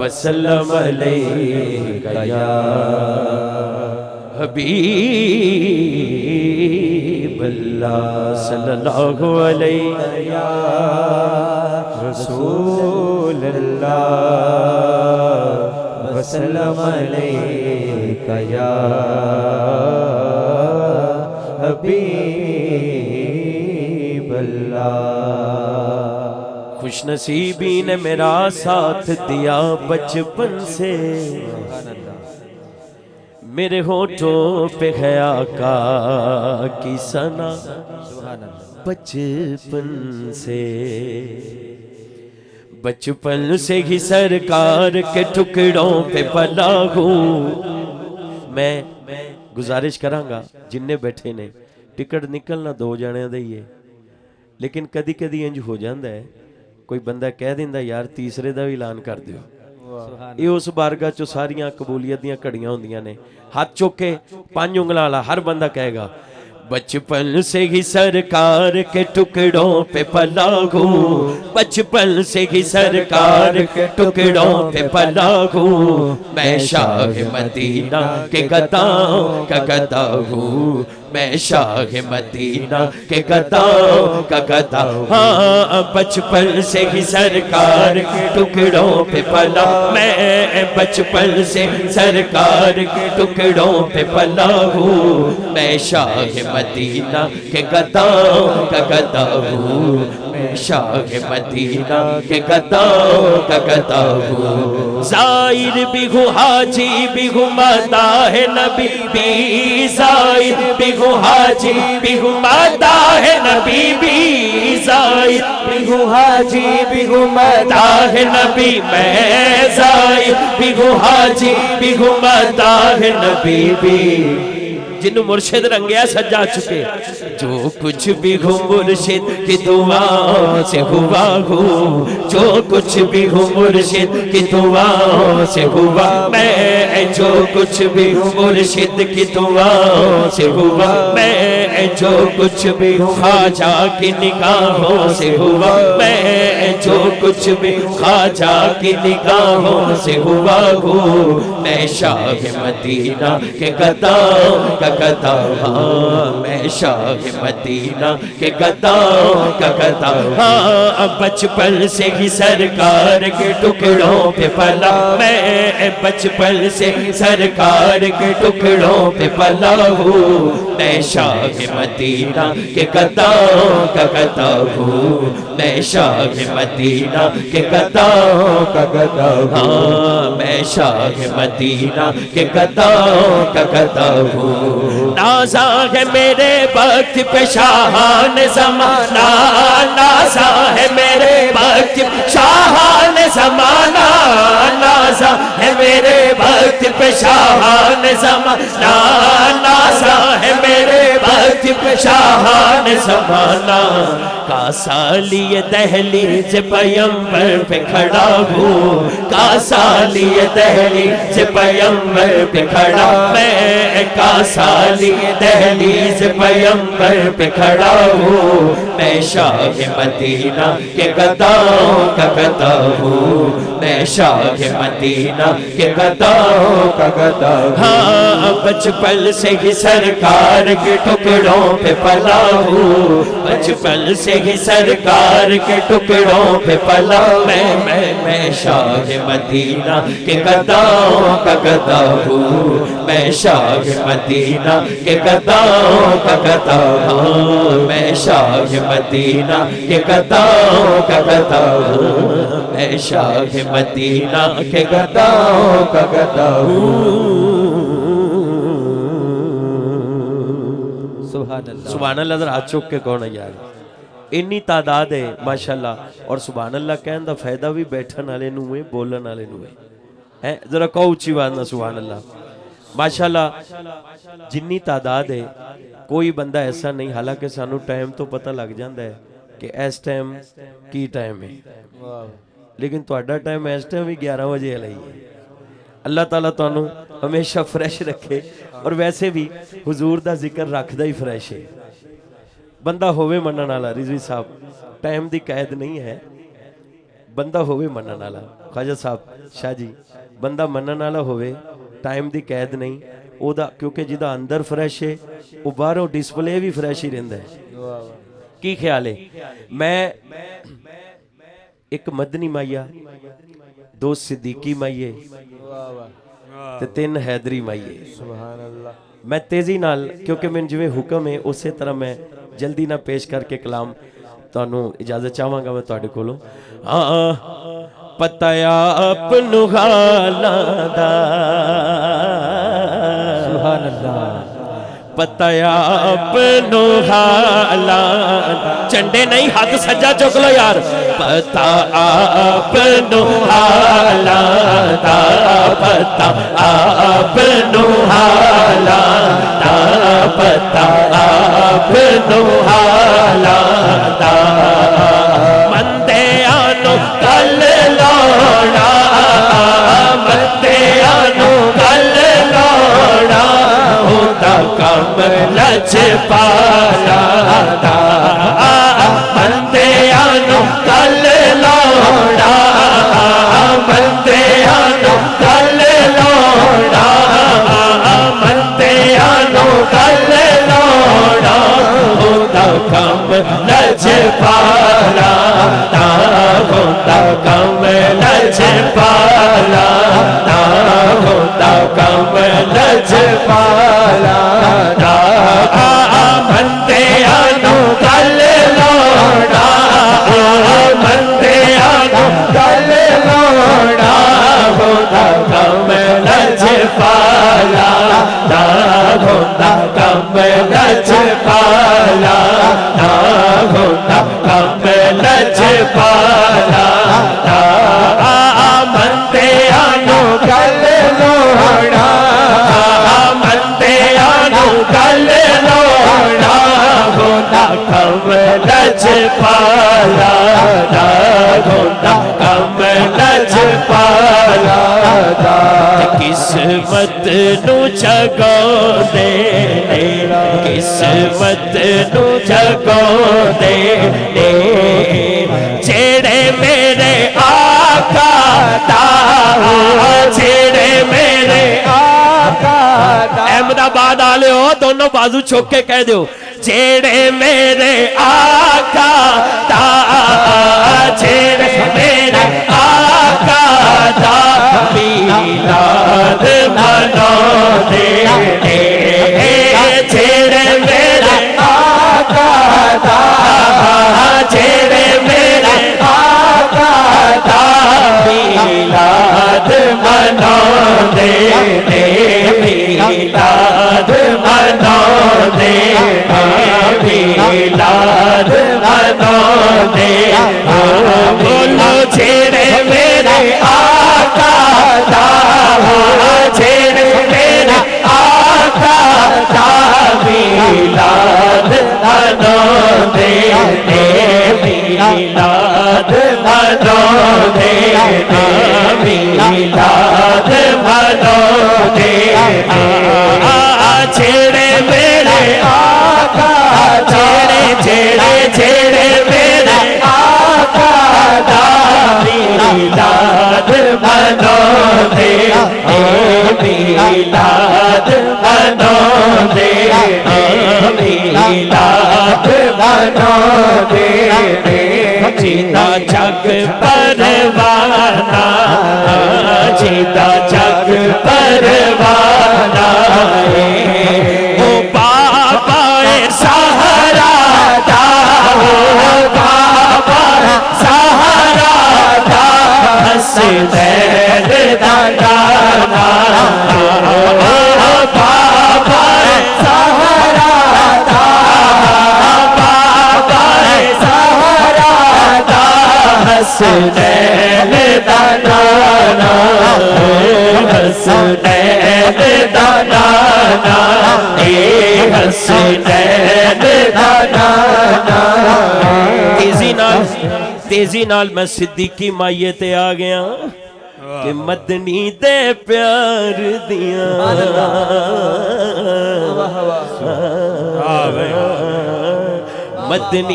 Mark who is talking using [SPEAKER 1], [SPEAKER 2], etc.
[SPEAKER 1] वसल्लम अलैका या हबीबल्लाह सल्लल्लाहु अलैहि या रसूलल्लाह वसल्लम अलैका या हबीबल्लाह। खुशनसीबी ने मेरा साथ दिया बचपन से, मेरे होठों पे है आका की सना बचपन से। बचपन से ही सरकार के टुकड़ों पे पला हूँ मैं। गुजारिश करांगा जिन्ने बैठे ने टिकट निकलना दो जणियां दा ही है, लेकिन कदी कदी इंज हो जाता है कोई बंदा कह दिंदा यार तीसरे दा भी ऐलान कर दियो। ये उस बारगाह चो सारियां कबूलियत दियां घड़ियां होंदियां ने। हाथ चुक के 5 उंगलां वाला हर बंदा कहेगा बचपन से ही सरकार के टुकड़ों पे पला हूँ, बचपन से ही सरकार के टुकड़ों पे पला हूँ। मैं शाह मदीना के गदाओं का गदा हूँ, मैं शाह मदीना के गदाओं का गदा। हाँ बचपन से ही सरकार के टुकड़ों पे पला, मैं बचपन से सरकार के टुकड़ों पे पला हूँ। मैं शाह मदीना के गदाओं का गदा हूँ, मैं शाह मदीना के गदाओं का गदा हूँ। ज़ाहिर भी हूँ हाजी भी हूँ माता है नबी भी, ज़ाहिर भी हूँ हाजी भी हूँ माता है नबी भी, ज़ाहिर भी हूँ हाजी भी हूँ माता है नबी। मैं ज़ाहिर भी हूँ हाजी भी हूँ माता है नबी भी। जिन्हों मुर्शिद रंगया सजा चुके, जो कुछ भी हो मुर्शिद की दुआ से हुआ हो, जो कुछ भी हो मुर्शिद की दुआ से हुआ। मैं जो कुछ भी हो मुर्शिद की दुआ से हुआ, मैं जो कुछ भी हो ख्वाजा की निगाहों से हुआ, मैं जो कुछ भी ख्वाजा की निगाहों से हुआ हो। मैं शाह मदीना के गदाओं का गदा, हाँ मैं शाह मदीना के गदाओं का गदा। हाँ बचपन से ही सरकार के टुकड़ों पे पला, मैं बचपन से सरकार के टुकड़ों पे पला हूँ। मैं शाह मदीना के गदाओं का गदा हूँ, मैं शाह मदीना के गदाओं का गदा हूँ। हाँ मैं शाह मदीना के गदाओं का गदा हूँ। नाज़ा है मेरे वक्त पे शाहान ज़माना, नाज़ा है मेरे वक्त शाहान ज़माना, नाज़ा है मेरे वक्त पे शाहान ज़माना, नाज़ा है मेरे वक्त पे शाहान ज़माना। कासालिए दहलीज पैगंबर पे खड़ा हूँ, कासालिए दहलीज पैगंबर पे खड़ा, मैं कासालिए दहलीज पैगंबर पे खड़ा हूँ। मैं शाह मदीना के गदाओं का गदा हूँ, मैं शाह मदीना के गदाओं का गदा हूँ। हाँ बचपन से ही सरकार के टुकड़ों पे पला हूँ, बचपन से ही सरकार के टुकड़ों पे पला। मैं शाह मदीना के गदाओं का गदा हूँ, मैं शाह मदीना के गदाओं का गदा हूँ। मैं शाह मदीना के गदाओं का गदा हूँ, मैं शाह मदीना के गदाओं का गदा हूँ। सुभान अल्लाह। जरा हाथ चुक के कौन है यार, इन्नी तादाद है माशाल्लाह। और सुभान अल्लाह कहने का फायदा भी बैठन वाले नूं है, बोलन वाले नूं है। जरा कहो उच्ची बात ना सुभान अल्लाह माशाल्लाह। जिन्नी तादाद है कोई बंदा ऐसा नहीं, हालांकि सानू टाइम तो पता लग जाता है कि इस टाइम की टाइम है, लेकिन तुहाडा टाइम इस टाइम भी 11 बजे वाला ही है। अल्लाह ताला तुहानू हमेशा फ्रैश रखे। और वैसे भी हुजूर दा जिक्र रखदा ही फ्रैश है बंदा होवे मनन वाला। रिजवी साहब टाइम दी कैद नहीं है, बंदा होवे मनन वाला। ख्वाजा साहब शाह जी बंदा मनन वाला होवे टाइम दी कैद नहीं ओदा क्योंकि जिदा अंदर फ्रैश है वो बाहरों डिस्पले भी फ्रैश ही रहिंदा है की ख्याल है मैं एक मदनी माइया दो सिद्दीकी माइये ते तीन हैदरी माइये सुभान अल्लाह मैं तेजी नाल क्योंकि मैं जिवें हुक्म है उस तरह मैं जल्दी ना पेश करके कलाम तुहानू इजाजत चाहांगा मैं तुहाडे कोलों पता आपनू हालां दा सुभान अल्लाह पता आपनू हालां झंडे नहीं हाथ सज्जा चुक लो यार पता आपनू हालां दा पता आपनू हालां दा पता आपनू हालां दा मंदियां नू गल लाउणा मंदियां नू गल लाउणा होंदा कम लजपाला दा मंदियां नू गल लाउणा मंदियां नू गल लाउणा मंदियां नू गल लाउणा होंदा कम लजपाला दा होंदा कम लजपाला दा होंदा कम लजपाला दा मंदियां नू गल लाउणा मंदियां नू गल लाउणा होंदा कम लजपाला दा होंदा कम लजपाला दा होंदा कम लजपाला दा मंदियां नू गल लाउणा मंदियां नू गल लाउणा होंदा कम लजपाला दा होंदा कम लजपाला दा किस्मत नू जगाउंदे ने किस्मत नू जगाउंदे ने जेड़े मेरे आका दा जेड़े मेरे आका दा अहमदाबाद आले हो दोनों बाजू छोक के कह दो जेड़े मेरे आका दा जेड़े मेरे आका दा मीलाद मनाउंदे ने जेड़े मेरे आका दा जेड़े मेरे आका दा मीलाद मनाउंदे ने मीलाद मनाउंदे मीलाद मनाउंदे बोलो जेड़े मेरे आका दा जेड़े मेरे आका दा मीलाद मनाउंदे ने मीलाद मनाउंदे ने मीलाद मनाउंदे जेड़े मेरे आका जेड़े जेड़े जेड़े मेरे आका दा मीलाद मनाउंदे मीलाद मनाउंदे मीलाद मनाउंदे जीदा जग परवाना जीदा जग परवाना ओ बाबा सहारा दा बाबा सहारा दा हसनैन दा गाना बाबा सहारा दा बाबा सहारा दा हसनैन दा गाना हसनैन दा गाना हसनैन दा गाना तेजी नाल मैं सिद्दीकी माइये ते आ गया कि मदनी दे प्यार दिया मदनी